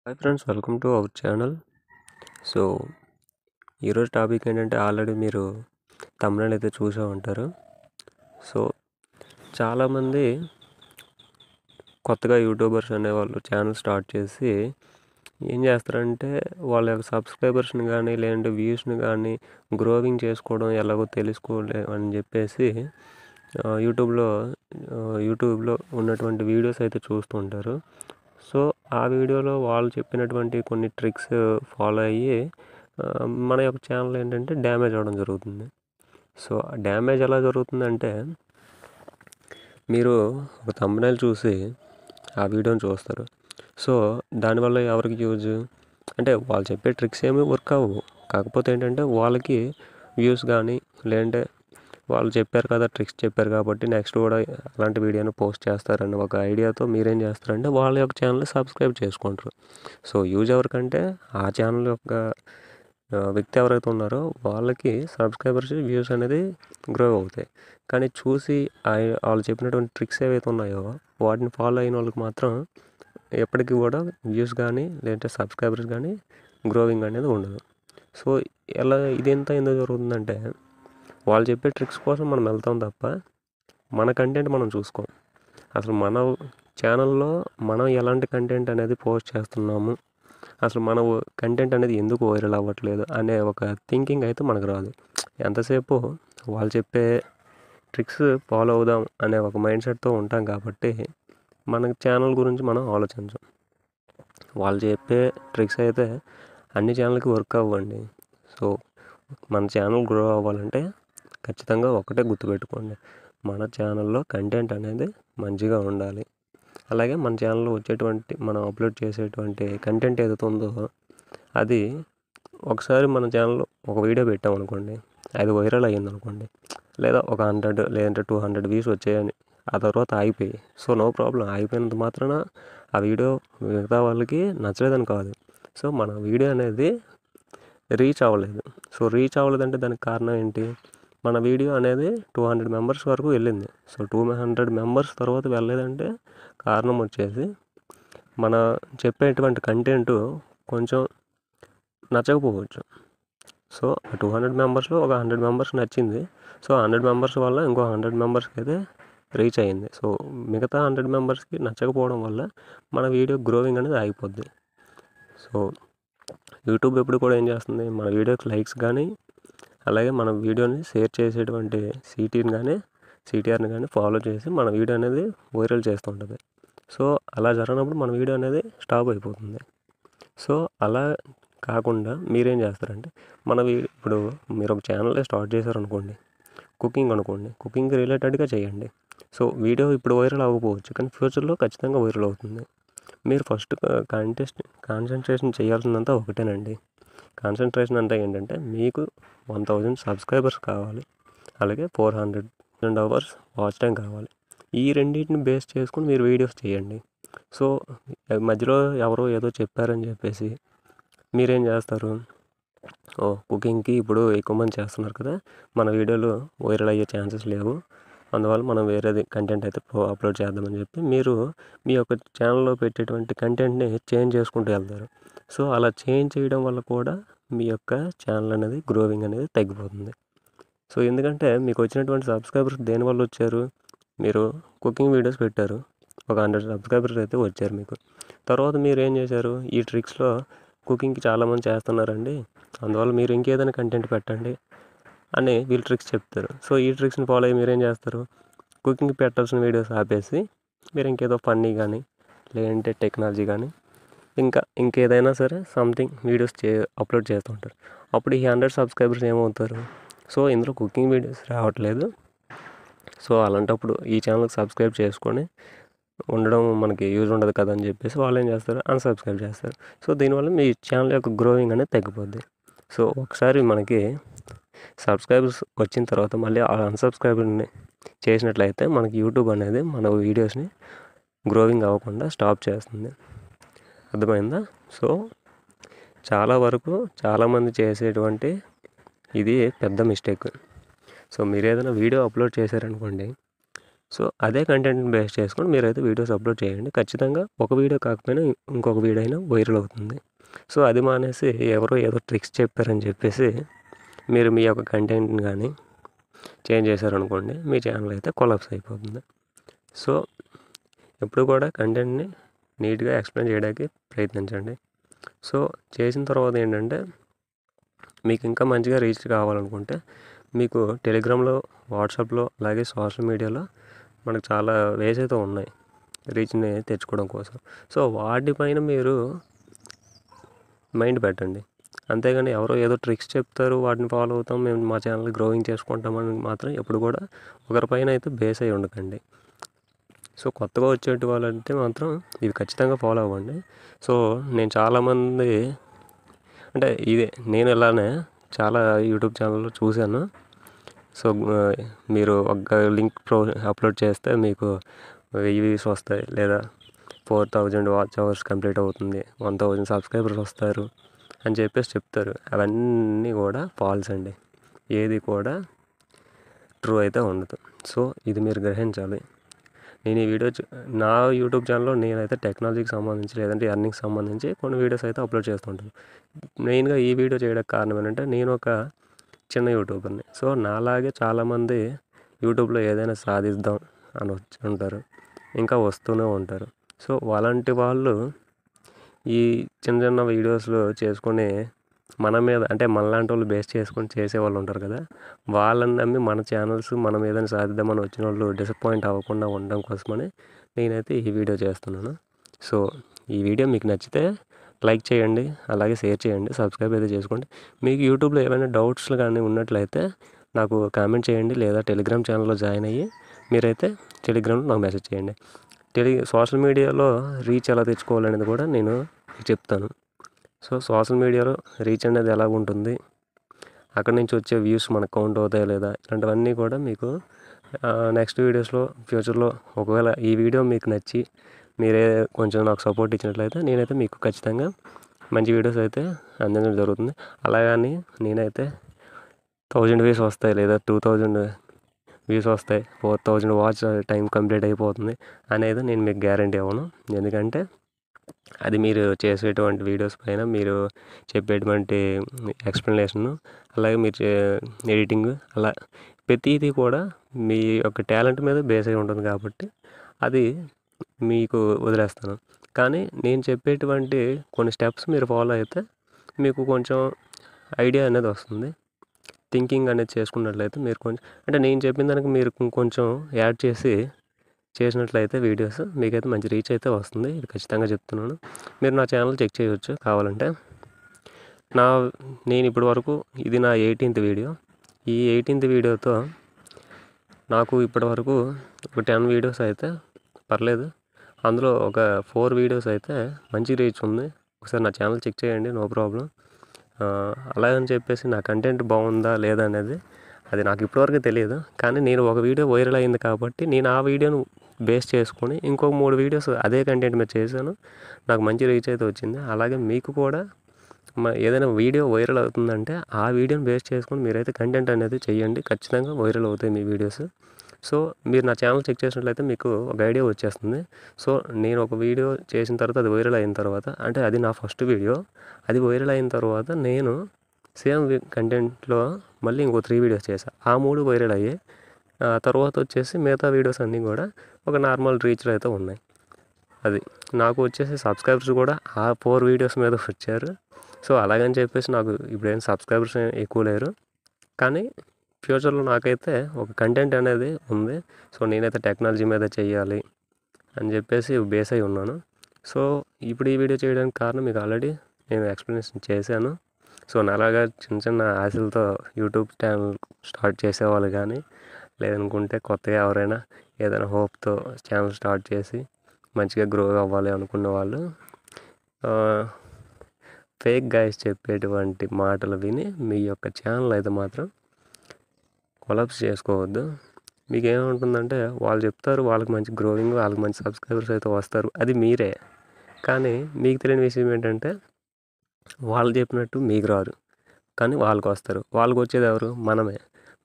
Hi friends, welcome to our channel. So ఈరోజు topic ఏంటంటే already మీరు thumbnail అయితే చూసే ఉంటారు. సో చాలామంది కొత్తగా యూట్యూబర్స్ అనేవాళ్ళు ఛానల్ స్టార్ట్ చేసి ఏం చేస్తారంటే వాళ్ళ యొక్క సబ్స్క్రైబర్స్ని కానీ లేదంటే వ్యూస్ని కానీ గ్రోవింగ్ చేసుకోవడం ఎలాగో తెలుసుకోలే అని చెప్పేసి యూట్యూబ్లో ఉన్నటువంటి వీడియోస్ అయితే చూస్తూ ఉంటారు. సో ఆ వీడియోలో వాళ్ళు చెప్పినటువంటి కొన్ని ట్రిక్స్ ఫాలో అయ్యి మన యొక్క ఛానల్ ఏంటంటే డ్యామేజ్ అవ్వడం జరుగుతుంది. సో డ్యామేజ్ ఎలా జరుగుతుందంటే మీరు ఒక thumbnail చూసి ఆ వీడియోని చూస్తారు. సో దానివల్ల ఎవరికి యూజ్ అంటే వాళ్ళు చెప్పే ట్రిక్స్ ఏమీ వర్క్ అవ్వవు. కాకపోతే ఏంటంటే వాళ్ళకి వ్యూస్ కానీ లేదంటే వాళ్ళు చెప్పారు కదా, ట్రిక్స్ చెప్పారు కాబట్టి నెక్స్ట్ కూడా అలాంటి వీడియోని పోస్ట్ చేస్తారని ఒక ఐడియాతో మీరేం చేస్తారంటే వాళ్ళ యొక్క ఛానల్ని సబ్స్క్రైబ్ చేసుకుంటారు. సో యూజ్ ఎవరికంటే ఆ ఛానల్ యొక్క వ్యక్తి ఎవరైతే ఉన్నారో వాళ్ళకి సబ్స్క్రైబర్స్ వ్యూస్ అనేది గ్రో అవుతాయి. కానీ చూసి వాళ్ళు చెప్పినటువంటి ట్రిక్స్ ఏవైతే ఉన్నాయో వాటిని ఫాలో అయిన వాళ్ళకి మాత్రం ఎప్పటికీ కూడా వ్యూస్ కానీ లేదంటే సబ్స్క్రైబర్స్ కానీ గ్రోవింగ్ అనేది ఉండదు. సో ఇదంతా ఎందుకు జరుగుతుందంటే వాళ్ళు చెప్పే ట్రిక్స్ కోసం మనం వెళ్తాం తప్ప మన కంటెంట్ మనం చూసుకోం. అసలు మన ఛానల్లో మనం ఎలాంటి కంటెంట్ అనేది పోస్ట్ చేస్తున్నాము, అసలు మన కంటెంట్ అనేది ఎందుకు వైరల్ అవ్వట్లేదు అనే ఒక థింకింగ్ అయితే మనకు రాదు. ఎంతసేపు వాళ్ళు చెప్పే ట్రిక్స్ ఫాలో అవుదాం అనే ఒక మైండ్ సెట్తో ఉంటాం కాబట్టి మన ఛానల్ గురించి మనం ఆలోచించం. వాళ్ళు చెప్పే ట్రిక్స్ అయితే అన్ని ఛానల్కి వర్క్ అవ్వండి. సో మన ఛానల్ గ్రో అవ్వాలంటే ఖచ్చితంగా ఒకటే గుర్తుపెట్టుకోండి, మన ఛానల్లో కంటెంట్ అనేది మంచిగా ఉండాలి. అలాగే మన ఛానల్లో వచ్చేటువంటి మనం అప్లోడ్ చేసేటువంటి కంటెంట్ ఏదైతే ఉందో అది ఒకసారి మన ఛానల్లో ఒక వీడియో పెట్టామనుకోండి, అది వైరల్ అయ్యింది అనుకోండి, లేదా ఒక 100 లేదంటే 200 వ్యూస్ వచ్చాయని ఆ తర్వాత ఆగిపోయి, సో నో ప్రాబ్లం, ఆగిపోయినంత మాత్రాన ఆ వీడియో మిగతా వాళ్ళకి నచ్చలేదని కాదు. సో మన వీడియో అనేది రీచ్ అవ్వలేదు. సో రీచ్ అవ్వలేదంటే దానికి కారణం ఏంటి? మన వీడియో అనేది 200 మెంబర్స్ వరకు వెళ్ళింది. సో 200 మెంబర్స్ తర్వాత వెళ్ళలేదంటే కారణం వచ్చేసి మన చెప్పేటువంటి కంటెంట్ కొంచెం నచ్చకపోవచ్చు. సో 200 మెంబర్స్లో ఒక 100 మెంబర్స్ నచ్చింది. సో 100 మెంబర్స్ వల్ల ఇంకో 100 మెంబర్స్కి అయితే రీచ్ అయ్యింది. సో మిగతా 100 మెంబర్స్కి నచ్చకపోవడం వల్ల మన వీడియో గ్రోవింగ్ అనేది ఆగిపోద్ది. సో యూట్యూబ్ ఎప్పుడు కూడా ఏం చేస్తుంది, మన వీడియోకి లైక్స్ కానీ అలాగే మన వీడియోని షేర్ చేసేటువంటి సిటిఆర్ని కానీ ఫాలో చేసి మన వీడియో అనేది వైరల్ చేస్తూ ఉంటుంది. సో అలా జరగనప్పుడు మన వీడియో అనేది స్టాప్ అయిపోతుంది. సో అలా కాకుండా మీరేం చేస్తారంటే ఇప్పుడు మీరు ఒక ఛానల్ స్టార్ట్ చేశారనుకోండి, కుకింగ్ రిలేటెడ్గా చేయండి. సో వీడియో ఇప్పుడు వైరల్ అవ్వకపోవచ్చు, కానీ ఫ్యూచర్లో ఖచ్చితంగా వైరల్ అవుతుంది. మీరు ఫస్ట్ కాన్సన్ట్రేషన్ చేయాల్సిందంతా ఒకటేనండి. కాన్సన్ట్రేషన్ అంతా ఏంటంటే మీకు 1000 సబ్స్క్రైబర్స్ కావాలి, అలాగే 400 అవర్స్ వాచ్ టైం కావాలి. ఈ రెండింటిని బేస్ చేసుకుని మీరు వీడియోస్ చేయండి. సో మధ్యలో ఎవరో ఏదో చెప్పారని చెప్పేసి మీరేం చేస్తారు, కుకింగ్కి ఇప్పుడు ఎక్కువ మంది చేస్తున్నారు కదా, మన వీడియోలు వైరల్ అయ్యే ఛాన్సెస్ లేవు, అందువల్ల మనం వేరేది కంటెంట్ అయితే అప్లోడ్ చేద్దామని చెప్పి మీరు మీ యొక్క ఛానల్లో పెట్టేటువంటి కంటెంట్ని చేంజ్ చేసుకుంటూ వెళ్తారు. సో అలా చేంజ్ చేయడం వల్ల కూడా మీ యొక్క ఛానల్ అనేది గ్రోవింగ్ అనేది తగ్గిపోతుంది. సో ఎందుకంటే మీకు వచ్చినటువంటి సబ్స్క్రైబర్స్ దేనివల్ల వచ్చారు, మీరు కుకింగ్ వీడియోస్ పెట్టారు, ఒక 100 సబ్స్క్రైబర్స్ అయితే వచ్చారు మీకు. తర్వాత మీరు ఏం చేశారు, ఈ ట్రిక్స్లో కుకింగ్కి చాలామంది చేస్తున్నారండి, అందువల్ల మీరు ఇంకేదైనా కంటెంట్ పెట్టండి అని వీళ్ళు ట్రిక్స్ చెప్తారు. సో ఈ ట్రిక్స్ని ఫాలో అయ్యి మీరేం చేస్తారు, కుకింగ్ పెట్టాల్సిన వీడియోస్ ఆపేసి మీరు ఇంకేదో ఫన్నీ కానీ లేదంటే టెక్నాలజీ కానీ ఇంకేదైనా సరే సంథింగ్ వీడియోస్ అప్లోడ్ చేస్తూ ఉంటారు. అప్పుడు ఈ 100 సబ్స్క్రైబర్స్ ఏమవుతారు, సో ఇందులో కుకింగ్ వీడియోస్ రావట్లేదు, సో అలాంటప్పుడు ఈ ఛానల్కి సబ్స్క్రైబ్ చేసుకొని ఉండడం మనకి యూజ్ ఉండదు కదా అని చెప్పేసి వాళ్ళు ఏం చేస్తారు, అన్సబ్స్క్రైబ్ చేస్తారు. సో దీనివల్ల మీ ఛానల్ యొక్క గ్రోవింగ్ అనేది తగ్గిపోద్ది. సో ఒకసారి మనకి సబ్స్క్రైబర్స్ వచ్చిన తర్వాత మళ్ళీ ఆ అన్సబ్స్క్రైబర్ని చేసినట్లయితే మనకి యూట్యూబ్ అనేది మన వీడియోస్ని గ్రోవింగ్ అవ్వకుండా స్టాప్ చేస్తుంది. అర్థమైందా? సో చాలా వరకు చాలామంది చేసేటువంటి ఇది పెద్ద మిస్టేక్. సో మీరు ఏదైనా వీడియో అప్లోడ్ చేశారనుకోండి, సో అదే కంటెంట్ని బేస్ చేసుకొని మీరైతే వీడియోస్ అప్లోడ్ చేయండి. ఖచ్చితంగా ఒక వీడియో కాకపోయినా ఇంకొక వీడియో అయినా వైరల్ అవుతుంది. సో అది మానేసి ఎవరో ఏదో ట్రిక్స్ చెప్పారని చెప్పేసి మీరు మీ యొక్క కంటెంట్ని కానీ చేంజ్ చేశారనుకోండి, మీ ఛానల్ అయితే కొలాప్స్ అయిపోతుంది. సో ఎప్పుడు కూడా కంటెంట్ని నీట్గా ఎక్స్ప్లెయిన్ చేయడానికి ప్రయత్నించండి. సో చేసిన తర్వాత ఏంటంటే మీకు ఇంకా మంచిగా రీచ్ కావాలనుకుంటే మీకు టెలిగ్రామ్లో, వాట్సాప్లో, అలాగే సోషల్ మీడియాలో మనకు చాలా వేస్ అయితే ఉన్నాయి రీచ్ని తెచ్చుకోవడం కోసం. సో వాటిపైన మీరు మైండ్ పెట్టండి. అంతేగాని ఎవరో ఏదో ట్రిక్స్ చెప్తారు, వాటిని ఫాలో అవుతాం, మేము మా ఛానల్ గ్రోయింగ్ చేసుకుంటామని మాత్రం ఎప్పుడు కూడా ఒకరిపైన అయితే బేస్ అయి ఉండకండి. సో కొత్తగా వచ్చేటి వాళ్ళంటే మాత్రం ఇవి ఖచ్చితంగా ఫాలో అవ్వండి. సో నేను చాలామంది అంటే ఇదే నేను ఇలానే చాలా యూట్యూబ్ ఛానల్లో చూశాను. సో మీరు ఒక లింక్ అప్లోడ్ చేస్తే మీకు 1000 వ్యూస్ వస్తాయి, లేదా 4000 వాచ్ అవర్స్ కంప్లీట్ అవుతుంది, 1000 సబ్స్క్రైబర్స్ వస్తారు అని చెప్పేసి చెప్తారు. అవన్నీ కూడా ఫాల్స్ అండి. ఏది కూడా ట్రూ అయితే ఉండదు. సో ఇది మీరు గ్రహించాలి. నేను ఈ వీడియో నా యూట్యూబ్ ఛానల్లో నేనైతే టెక్నాలజీకి సంబంధించి లేదంటే ఎర్నింగ్కి సంబంధించి కొన్ని వీడియోస్ అయితే అప్లోడ్ చేస్తుంటాను. మెయిన్గా ఈ వీడియో చేయడానికి కారణం ఏంటంటే నేను ఒక చిన్న యూట్యూబర్ని. సో నాలాగే చాలామంది యూట్యూబ్లో ఏదైనా సాధిద్దాం అని వచ్చి ఉంటారు, ఇంకా వస్తూనే ఉంటారు. సో అలాంటి వాళ్ళు ఈ చిన్న చిన్న వీడియోస్లో చేసుకొని మన మీద అంటే మనలాంటి వాళ్ళు బేస్ చేసుకొని చేసేవాళ్ళు ఉంటారు కదా, వాళ్ళని నమ్మి మన ఛానల్స్ మనం ఏదైనా సాధిద్దామని వచ్చిన వాళ్ళు డిసప్పాయింట్ అవ్వకుండా ఉండడం కోసమని నేనైతే ఈ వీడియో చేస్తున్నాను. సో ఈ వీడియో మీకు నచ్చితే లైక్ చేయండి, అలాగే షేర్ చేయండి, సబ్స్క్రైబ్ అయితే చేసుకోండి. మీకు యూట్యూబ్లో ఏమైనా డౌట్స్ కానీ ఉన్నట్లయితే నాకు కామెంట్ చేయండి, లేదా టెలిగ్రామ్ ఛానల్లో జాయిన్ అయ్యి మీరైతే టెలిగ్రామ్లో నాకు మెసేజ్ చేయండి. సోషల్ మీడియాలో రీచ్ ఎలా తెచ్చుకోవాలనేది కూడా నేను చెప్తాను. సో సోషల్ మీడియాలో రీచ్ అనేది ఎలా ఉంటుంది, అక్కడి నుంచి వచ్చే వ్యూస్ మనకు కౌంట్ అవుతాయి లేదా, ఇలాంటివన్నీ కూడా మీకు నెక్స్ట్ వీడియోస్లో ఫ్యూచర్లో ఒకవేళ ఈ వీడియో మీకు నచ్చి మీరే కొంచెం నాకు సపోర్ట్ ఇచ్చినట్లయితే నేనైతే మీకు ఖచ్చితంగా మంచి వీడియోస్ అయితే అందించడం జరుగుతుంది. అలాగని నేనైతే 1000 వ్యూస్ వస్తాయి లేదా 2000 వ్యూస్ వస్తాయి, 4000 వాచ్ టైం కంప్లీట్ అయిపోతుంది అనేది నేను మీకు గ్యారంటీ ఇవ్వను. ఎందుకంటే అది మీరు చేసేటువంటి వీడియోస్ పైన మీరు చెప్పేటువంటి ఎక్స్ప్లెనేషను, అలాగే మీరు ఎడిటింగ్, అలా ప్రతిదీ కూడా మీ యొక్క టాలెంట్ మీద బేస్ అయి ఉంటుంది కాబట్టి అది మీకు వదిలేస్తాను. కానీ నేను చెప్పేటువంటి కొన్ని స్టెప్స్ మీరు ఫాలో అయితే మీకు కొంచెం ఐడియా అనేది వస్తుంది. థింకింగ్ అనేది చేసుకున్నట్లయితే మీరు కొంచెం అంటే నేను చెప్పిన దానికి మీరు కొంచెం యాడ్ చేసినట్లయితే వీడియోస్ మీకైతే మంచి రీచ్ అయితే వస్తుంది. ఇది ఖచ్చితంగా చెప్తున్నాను. మీరు నా ఛానల్ చెక్ చేయవచ్చు కావాలంటే. నేను ఇప్పటి వరకు ఇది నా 18th వీడియో. ఈ 18th వీడియోతో నాకు ఇప్పటి వరకు ఒక 10 వీడియోస్ అయితే పర్లేదు, అందులో ఒక 4 వీడియోస్ అయితే మంచి రీచ్ ఉంది. ఒకసారి నా ఛానల్ చెక్ చేయండి, నో ప్రాబ్లం. అలాగని చెప్పేసి నా కంటెంట్ బాగుందా లేదా అనేది అది నాకు ఇప్పటివరకు తెలియదు. కానీ నేను ఒక వీడియో వైరల్ అయింది కాబట్టి నేను ఆ వీడియోను బేస్ చేసుకొని ఇంకొక 3 వీడియోస్ అదే కంటెంట్ మీద చేశాను. నాకు మంచి రీచ్ అయితే వచ్చింది. అలాగే మీకు కూడా ఏదైనా వీడియో వైరల్ అవుతుందంటే ఆ వీడియోని బేస్ చేసుకొని మీరైతే కంటెంట్ అనేది చేయండి. ఖచ్చితంగా వైరల్ అవుతాయి మీ వీడియోస్. సో మీరు నా ఛానల్ చెక్ చేసినట్లయితే మీకు ఒక ఐడియా వచ్చేస్తుంది. సో నేను ఒక వీడియో చేసిన తర్వాత అది వైరల్ అయిన తర్వాత, అంటే అది నా ఫస్ట్ వీడియో, అది వైరల్ అయిన తర్వాత నేను సేమ్ కంటెంట్లో మళ్ళీ ఇంకో 3 వీడియోస్ చేశాను. ఆ 3 వైరల్ అయ్యాయి. తర్వాత వచ్చేసి మిగతా వీడియోస్ అన్నీ కూడా ఒక నార్మల్ రీచ్లో అయితే ఉన్నాయి. అది నాకు వచ్చేసి సబ్స్క్రైబర్స్ కూడా ఆ 4 వీడియోస్ మీద వచ్చారు. సో అలాగని చెప్పేసి నాకు ఇప్పుడేం సబ్స్క్రైబర్స్ ఎక్కువ లేరు, కానీ ఫ్యూచర్లో నాకైతే ఒక కంటెంట్ అనేది ఉంది. సో నేనైతే టెక్నాలజీ మీద చేయాలి అని చెప్పేసి బేస్ అయి ఉన్నాను. సో ఇప్పుడు ఈ వీడియో చేయడానికి కారణం మీకు ఆల్రెడీ నేను ఎక్స్ప్లెనేషన్ చేశాను. సో నాలాగా చిన్న చిన్న ఆశలతో యూట్యూబ్ ఛానల్ స్టార్ట్ చేసేవాళ్ళు కానీ, లేదనుకుంటే కొత్తగా ఎవరైనా ఏదైనా హోప్తో ఛానల్ స్టార్ట్ చేసి మంచిగా గ్రో అవ్వాలి అనుకున్న వాళ్ళు ఫేక్ గైస్ చెప్పేటువంటి మాటలు విని మీ యొక్క ఛానల్ అయితే మాత్రం కొలాప్స్ చేసుకోవద్దు. మీకు ఏముంటుందంటే వాళ్ళు చెప్తారు, వాళ్ళకి మంచి గ్రోయింగ్, వాళ్ళకి మంచి సబ్స్క్రైబర్స్ అయితే వస్తారు, అది మీరే. కానీ మీకు తెలియని విషయం ఏంటంటే వాళ్ళు చెప్పినట్టు మీకు రారు, కానీ వాళ్ళకి వస్తారు. వాళ్ళకి వచ్చేది ఎవరు? మనమే.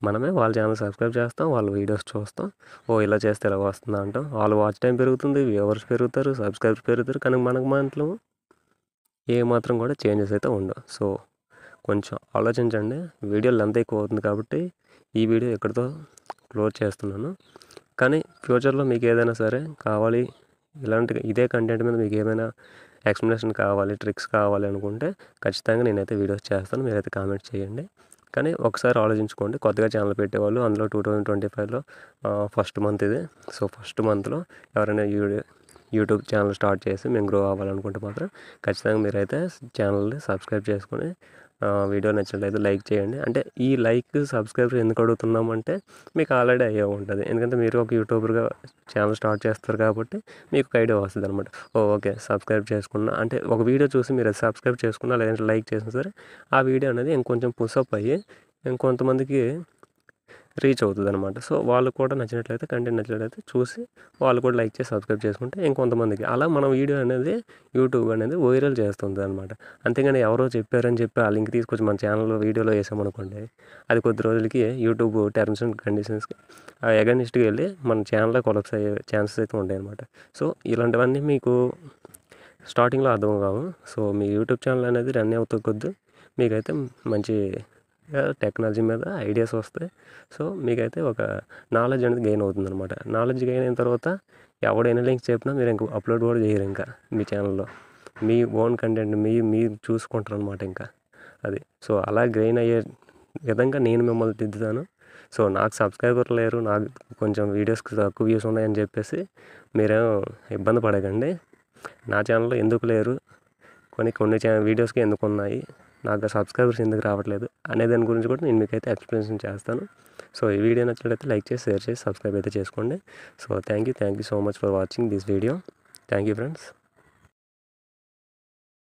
మనమే వాళ్ళ ఛానల్ సబ్స్క్రైబ్ చేస్తాం, వాళ్ళ వీడియోస్ చూస్తాం, ఇలా చేస్తే ఇలా వస్తుందా అంటాం. వాళ్ళు వాచ్ టైం పెరుగుతుంది, వ్యూవర్స్ పెరుగుతారు, సబ్స్క్రైబర్స్ పెరుగుతారు, కానీ మనకు మాత్రం ఏమాత్రం కూడా చేంజెస్ అయితే ఉండవు. సో కొంచెం ఆలోచించండి. వీడియో లెంత్ ఎక్కువ అవుతుంది కాబట్టి ఈ వీడియో ఇక్కడితో క్లోజ్ చేస్తున్నాను. కానీ ఫ్యూచర్లో మీకు ఏదైనా సరే కావాలి, ఇదే కంటెంట్ మీద మీకు ఏమైనా ఎక్స్ప్లెనేషన్ కావాలి, ట్రిక్స్ కావాలి అనుకుంటే ఖచ్చితంగా నేనైతే వీడియోస్ చేస్తాను. మీరైతే కామెంట్ చేయండి. కానీ ఒకసారి ఆలోచించుకోండి. కొత్తగా ఛానల్ పెట్టేవాళ్ళు, అందులో 2025లో ఫస్ట్ మంత్ ఇది. సో ఫస్ట్ మంత్లో ఎవరైనా యూట్యూబ్ ఛానల్ స్టార్ట్ చేసి మేము గ్రో అవ్వాలనుకుంటే మాత్రం ఖచ్చితంగా మీరైతే ఛానల్ని సబ్స్క్రైబ్ చేసుకొని వీడియో నచ్చినట్లయితే లైక్ చేయండి. అంటే ఈ లైక్ సబ్స్క్రైబర్ ఎందుకు అడుగుతున్నామంటే మీకు ఆల్రెడీ అయ్యే ఉంటుంది. ఎందుకంటే మీరు ఒక యూట్యూబర్గా ఛానల్ స్టార్ట్ చేస్తారు కాబట్టి మీకు ఒక ఐడియా వస్తుంది అనమాట. ఓకే సబ్స్క్రైబ్ చేసుకున్నా అంటే ఒక వీడియో చూసి మీరు అది సబ్స్క్రైబ్ చేసుకున్నా లేదంటే లైక్ చేసినా సరే ఆ వీడియో అనేది ఇంకొంచెం పుషప్ అయ్యి ఇంకొంతమందికి రీచ్ అవుతుంది అనమాట. సో వాళ్ళు కూడా నచ్చినట్లయితే, కంటెంట్ నచ్చినట్లయితే చూసి వాళ్ళు కూడా లైక్ చేసి సబ్స్క్రైబ్ చేసుకుంటే ఇంకొంతమందికి అలా మన వీడియో అనేది యూట్యూబ్ అనేది వైరల్ చేస్తుంది అనమాట. అంతేగాని ఎవరో చెప్పారని చెప్పి ఆ లింక్ తీసుకొచ్చి మన ఛానల్లో వీడియోలో వేసామనుకోండి, అది కొద్ది రోజులకి యూట్యూబ్ టర్మ్స్ అండ్ కండిషన్స్కి అగైనిస్ట్గా వెళ్ళి మన ఛానల్లో కొలాప్స్ అయ్యే ఛాన్సెస్ అయితే ఉంటాయి అనమాట. సో ఇలాంటివన్నీ మీకు స్టార్టింగ్లో అర్థం కావు. సో మీ యూట్యూబ్ ఛానల్ అనేది రన్ అవుతూ కొద్ది మీకైతే మంచి టెక్నాలజీ మీద ఐడియాస్ వస్తాయి. సో మీకైతే ఒక నాలెడ్జ్ అనేది గెయిన్ అవుతుంది అనమాట. నాలెడ్జ్ గెయిన్ అయిన తర్వాత ఎవడైనా లింక్స్ చెప్పినా మీరు ఇంక అప్లోడ్ కూడా చేయరు. ఇంకా మీ ఛానల్లో మీ ఓన్ కంటెంట్ మీరు చూసుకుంటారు అనమాట ఇంకా అది. సో అలా గెయిన్ అయ్యే విధంగా నేను మిమ్మల్ని దిద్దుతాను. సో నాకు సబ్స్క్రైబర్ లేరు, నాకు కొంచెం వీడియోస్కి తక్కువ వ్యూస్ ఉన్నాయని చెప్పేసి మీరేమో ఇబ్బంది పడకండి. నా ఛానల్లో ఎందుకు లేరు, కొన్ని వీడియోస్కి ఎందుకు ఉన్నాయి, నాకు సబ్స్క్రైబర్స్ ఎందుకు రావట్లేదు అనే దాని గురించి కూడా నేను మీకైతే ఎక్స్ప్లెనేషన్ చేస్తాను. సో ఈ వీడియో నచ్చినట్లయితే లైక్ చేసి, షేర్ చేసి, సబ్స్క్రైబ్ అయితే చేసుకోండి. So thank you so much for watching this video. Thank you friends.